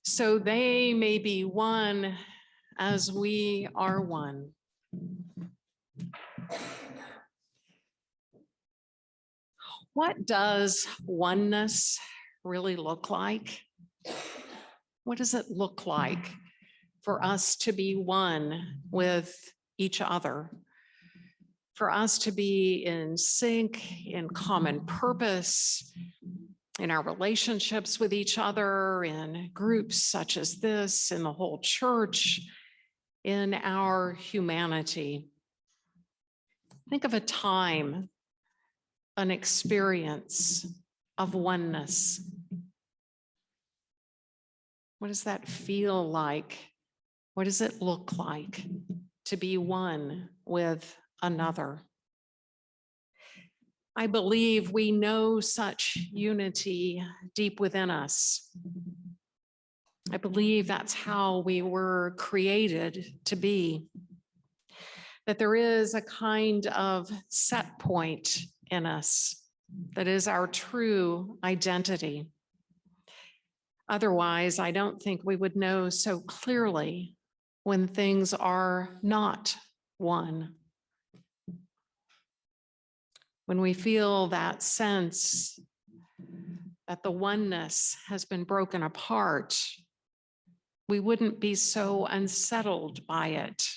so they may be one as we are one. What does oneness really look like? What does it look like for us to be one with each other? For us to be in sync, in common purpose, in our relationships with each other, in groups such as this, in the whole church, in our humanity. Think of a time, an experience of oneness. What does that feel like? What does it look like to be one with another? I believe we know such unity deep within us. I believe that's how we were created to be. That there is a kind of set point in us that is our true identity. Otherwise, I don't think we would know so clearly when things are not one. When we feel that sense that the oneness has been broken apart, we wouldn't be so unsettled by it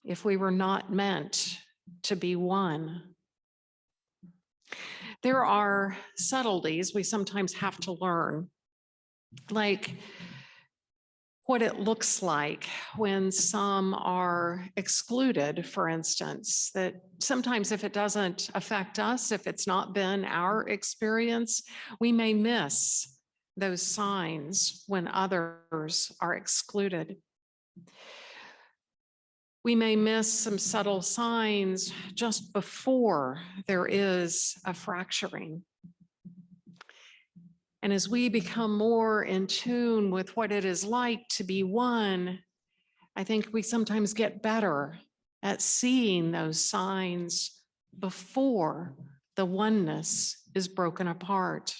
if we were not meant to be one. There are subtleties we sometimes have to learn, like what it looks like when some are excluded, for instance, that sometimes if it doesn't affect us, if it's not been our experience, we may miss those signs when others are excluded. We may miss some subtle signs just before there is a fracturing. And as we become more in tune with what it is like to be one, I think we sometimes get better at seeing those signs before the oneness is broken apart.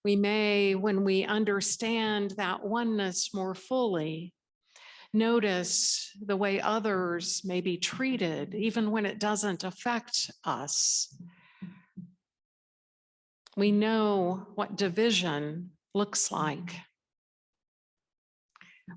We may, when we understand that oneness more fully, notice the way others may be treated, even when it doesn't affect us. We know what division looks like.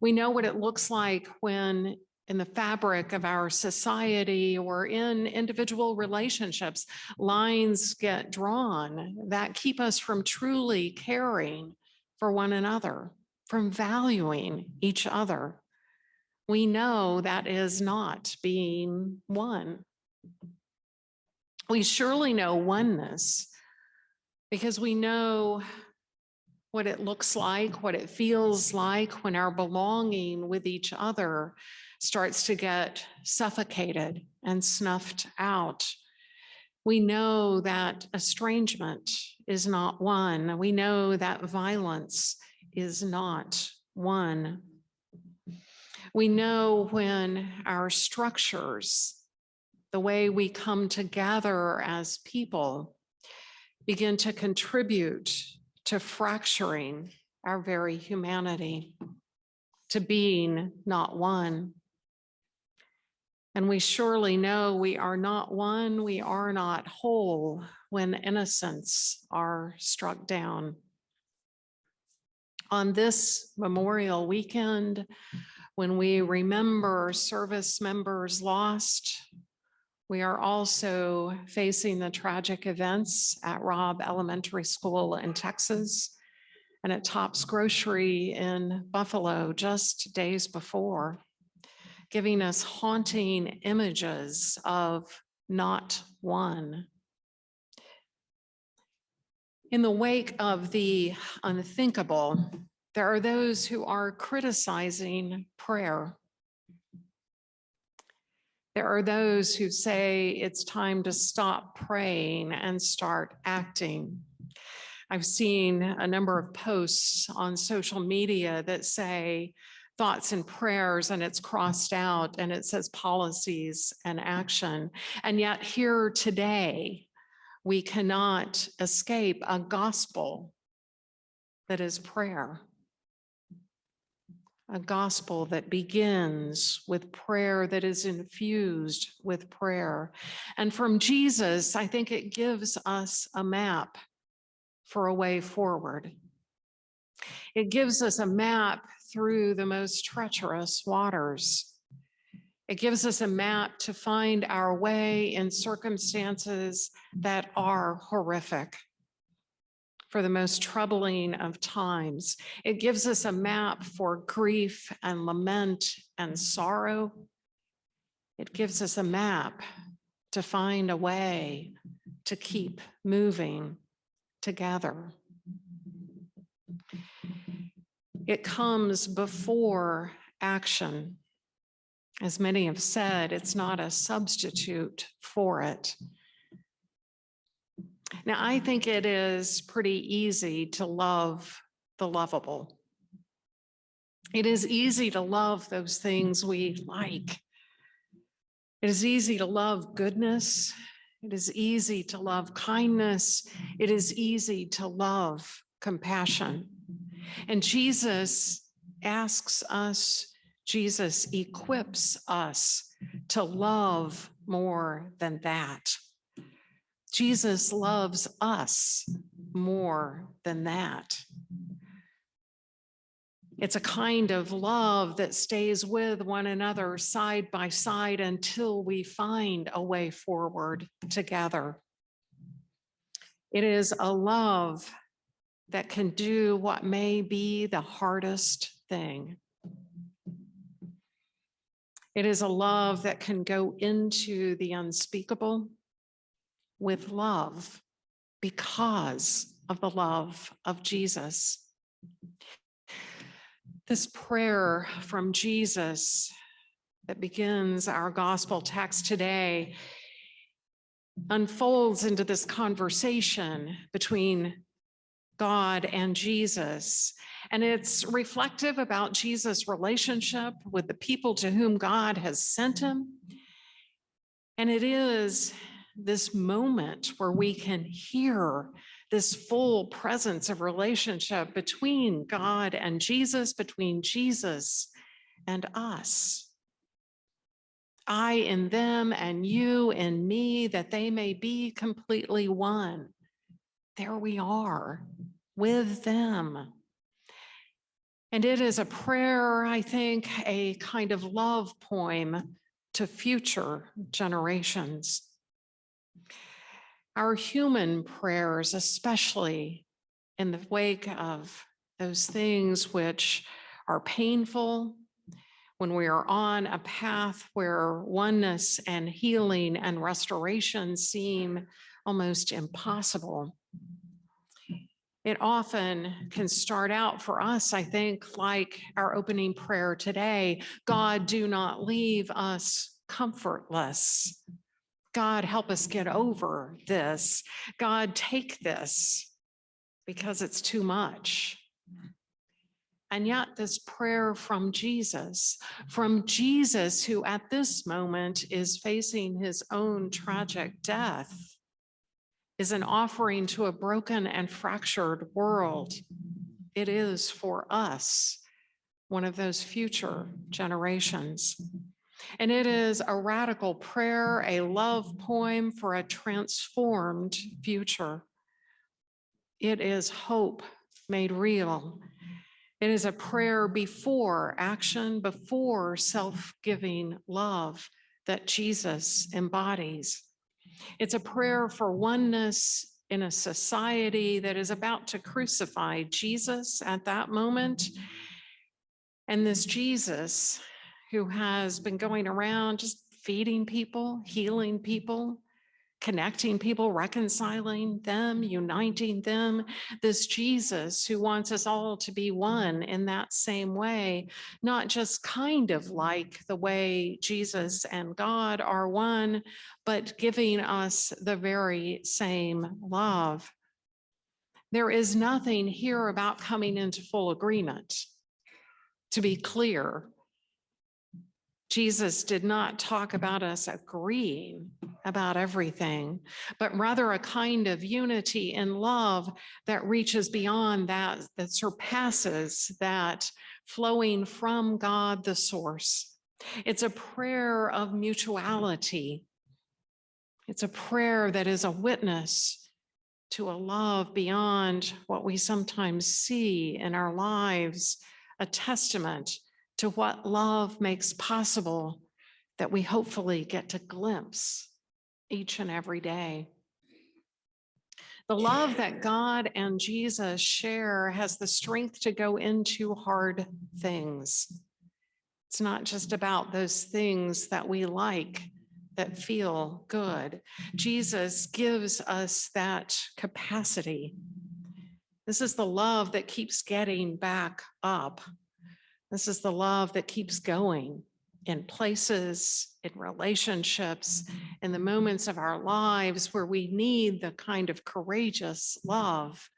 We know what it looks like when in the fabric of our society or in individual relationships, lines get drawn that keep us from truly caring for one another, from valuing each other. We know that is not being one. We surely know oneness because we know what it looks like, what it feels like when our belonging with each other starts to get suffocated and snuffed out. We know that estrangement is not one. We know that violence is not one. We know when our structures, the way we come together as people, begin to contribute to fracturing our very humanity, to being not one. And we surely know we are not one, we are not whole when innocents are struck down. On this Memorial Weekend, when we remember service members lost, we are also facing the tragic events at Robb Elementary School in Texas and at Tops Grocery in Buffalo just days before, giving us haunting images of not one. In the wake of the unthinkable, there are those who are criticizing prayer. There are those who say it's time to stop praying and start acting. I've seen a number of posts on social media that say thoughts and prayers, and it's crossed out and it says policies and action. And yet here today, we cannot escape a gospel that is prayer. a gospel that begins with prayer, that is infused with prayer. And from Jesus, I think it gives us a map for a way forward. It gives us a map through the most treacherous waters. It gives us a map to find our way in circumstances that are horrific, for the most troubling of times. It gives us a map for grief and lament and sorrow. It gives us a map to find a way to keep moving together. It comes before action. As many have said, it's not a substitute for it. Now, I think it is pretty easy to love the lovable. It is easy to love those things we like. It is easy to love goodness. It is easy to love kindness. It is easy to love compassion. And Jesus asks us, Jesus equips us to love more than that. Jesus loves us more than that. It's a kind of love that stays with one another side by side until we find a way forward together. It is a love that can do what may be the hardest thing. It is a love that can go into the unspeakable with love because of the love of Jesus. This prayer from Jesus that begins our gospel text today unfolds into this conversation between God and Jesus. And it's reflective about Jesus' relationship with the people to whom God has sent him. And it is this moment where we can hear this full presence of relationship between God and Jesus, between Jesus and us. I in them and you in me, that they may be completely one. There we are with them. And it is a prayer, I think, a kind of love poem to future generations. Our human prayers, especially in the wake of those things which are painful, when we are on a path where oneness and healing and restoration seem almost impossible. It often can start out for us, I think, like our opening prayer today, God, do not leave us comfortless. God, help us get over this. God, take this because it's too much. And yet this prayer from Jesus who at this moment is facing his own tragic death, is an offering to a broken and fractured world. It is for us, one of those future generations. And it is a radical prayer, a love poem for a transformed future. It is hope made real. It is a prayer before action, before self-giving love that Jesus embodies. It's a prayer for oneness in a society that is about to crucify Jesus at that moment. And this Jesus who has been going around just feeding people, healing people, connecting people, reconciling them, uniting them. This Jesus who wants us all to be one in that same way, not just kind of like the way Jesus and God are one, but giving us the very same love. There is nothing here about coming into full agreement. To be clear, Jesus did not talk about us agreeing about everything, but rather a kind of unity in love that reaches beyond that, that surpasses that flowing from God, the source. It's a prayer of mutuality. It's a prayer that is a witness to a love beyond what we sometimes see in our lives, a testament to what love makes possible that we hopefully get to glimpse each and every day. The love that God and Jesus share has the strength to go into hard things. It's not just about those things that we like, that feel good. Jesus gives us that capacity. This is the love that keeps getting back up. This is the love that keeps going in places, in relationships, in the moments of our lives where we need the kind of courageous love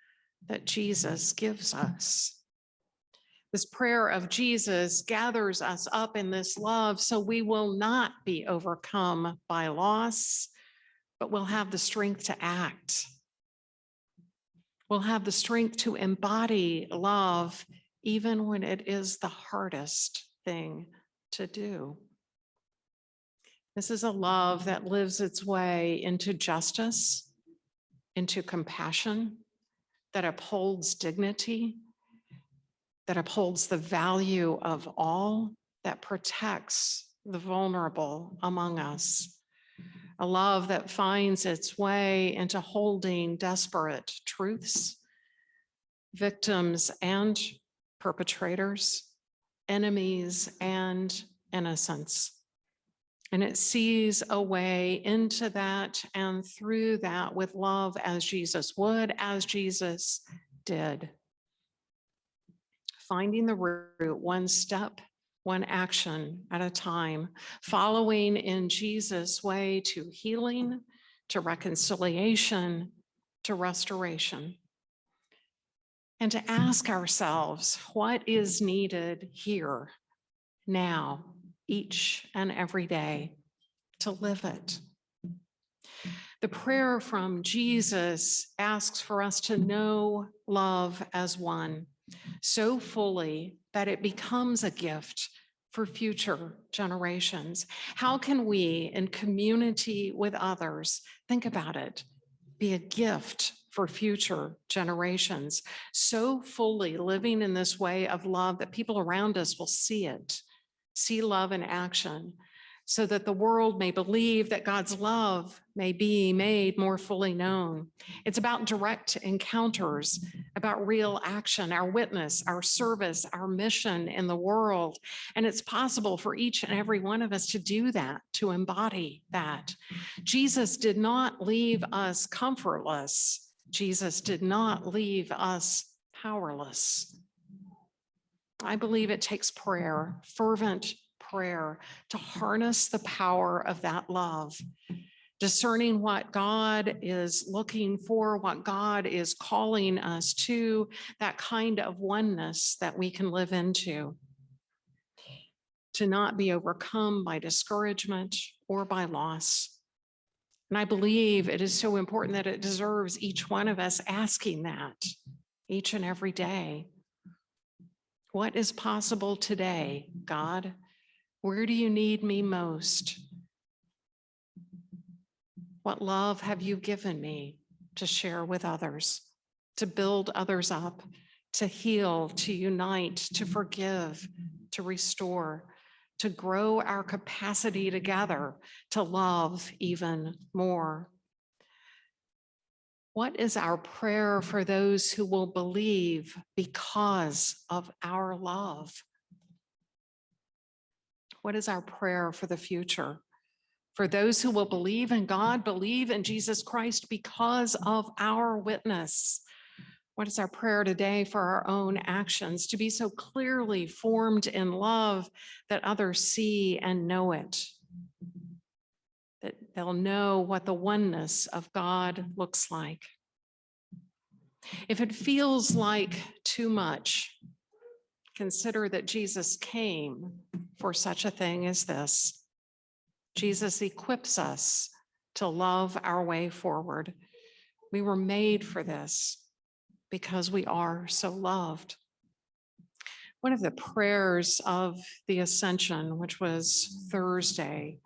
that Jesus gives us. This prayer of Jesus gathers us up in this love so we will not be overcome by loss, but we'll have the strength to act. We'll have the strength to embody love even when it is the hardest thing to do. This is a love that lives its way into justice, into compassion, that upholds dignity, that upholds the value of all, that protects the vulnerable among us. A love that finds its way into holding desperate truths, victims and perpetrators, enemies and innocents. And it sees a way into that and through that with love as Jesus would, as Jesus did. Finding the root one step, one action at a time, following in Jesus' way to healing, to reconciliation, to restoration. And to ask ourselves, what is needed here, now, each and every day, to live it? The prayer from Jesus asks for us to know love as one, so fully that it becomes a gift for future generations. How can we, in community with others, think about it, be a gift for future generations, so fully living in this way of love that people around us will see it, see love in action, so that the world may believe that God's love may be made more fully known. It's about direct encounters, about real action, our witness, our service, our mission in the world. And it's possible for each and every one of us to do that, to embody that. Jesus did not leave us comfortless. Jesus did not leave us powerless. I believe it takes prayer, fervent prayer, to harness the power of that love, discerning what God is looking for, what God is calling us to, that kind of oneness that we can live into, to not be overcome by discouragement or by loss. And I believe it is so important that it deserves each one of us asking that each and every day. What is possible today, God? Where do you need me most? What love have you given me to share with others, to build others up, to heal, to unite, to forgive, to restore, to grow our capacity together to love even more? What is our prayer for those who will believe because of our love? What is our prayer for the future? For those who will believe in God, believe in Jesus Christ because of our witness. What is our prayer today for our own actions? To be so clearly formed in love that others see and know it. That they'll know what the oneness of God looks like. If it feels like too much, consider that Jesus came for such a thing as this. Jesus equips us to love our way forward. We were made for this because we are so loved. One of the prayers of the Ascension, which was Thursday,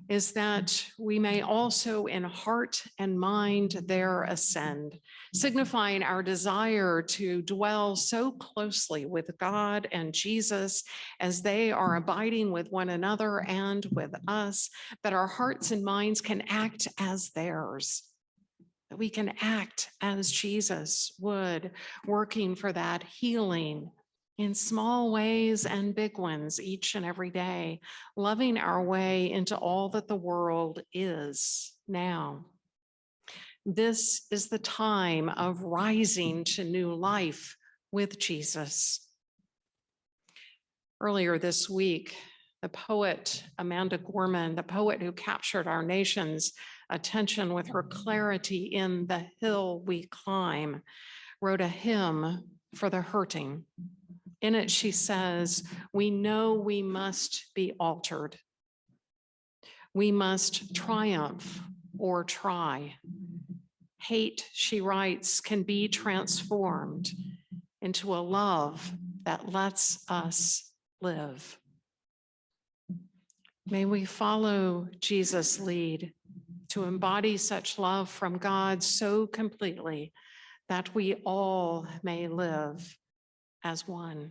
is that we may also in heart and mind there ascend, signifying our desire to dwell so closely with God and Jesus as they are abiding with one another and with us, that our hearts and minds can act as theirs, that we can act as Jesus would, working for that healing in small ways and big ones each and every day, loving our way into all that the world is now. This is the time of rising to new life with Jesus. Earlier this week, the poet Amanda Gorman, the poet who captured our nation's attention with her clarity in The Hill We Climb, wrote a hymn for the hurting. In it, she says, we know we must be altered. We must triumph or try. Hate, she writes, can be transformed into a love that lets us live. May we follow Jesus' lead to embody such love from God so completely that we all may live as one.